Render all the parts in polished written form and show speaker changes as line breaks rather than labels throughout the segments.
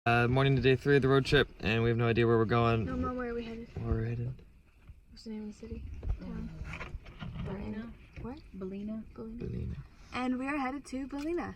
Morning to day 3 of the road trip, and we have no idea where we're going.
No, Mom, where are we headed?
Where we're headed?
What's the name of the city? Town?
Bellina.
What?
Bellina.
Bellina.
And we are headed to Bellina.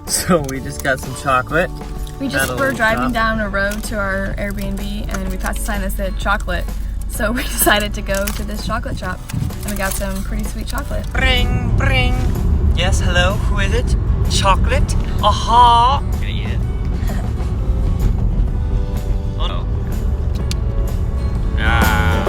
So we just got some chocolate.
We just were driving down a road to our Airbnb and we passed a sign that said chocolate. So we decided to go to this chocolate shop and we got some pretty sweet chocolate.
Bring, bring. Yes, hello, who is it? Chocolate? Aha! I'm gonna eat it. Oh no. Ah.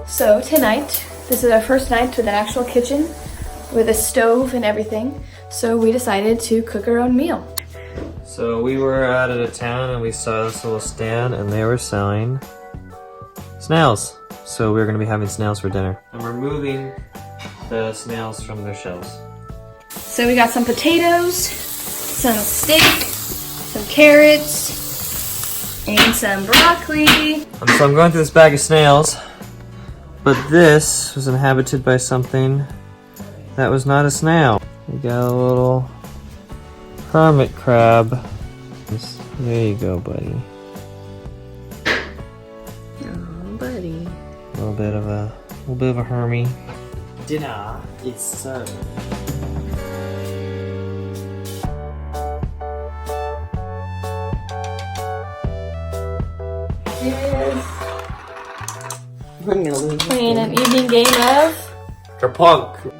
So tonight, this is our first night with an actual kitchen with a stove and everything. So we decided to cook our own meal.
So we were out at a town and we saw this little stand and they were selling snails. So we're gonna be having snails for dinner. And we're moving the snails from their shells.
So we got some potatoes, some steak, some carrots, and some broccoli.
So I'm going through this bag of snails, but this was inhabited by something that was not a snail. We got a little hermit crab. There you go, buddy.
Oh, buddy.
A little bit of a hermie. Dinner is served.
Playing an evening game of
Kerplunk.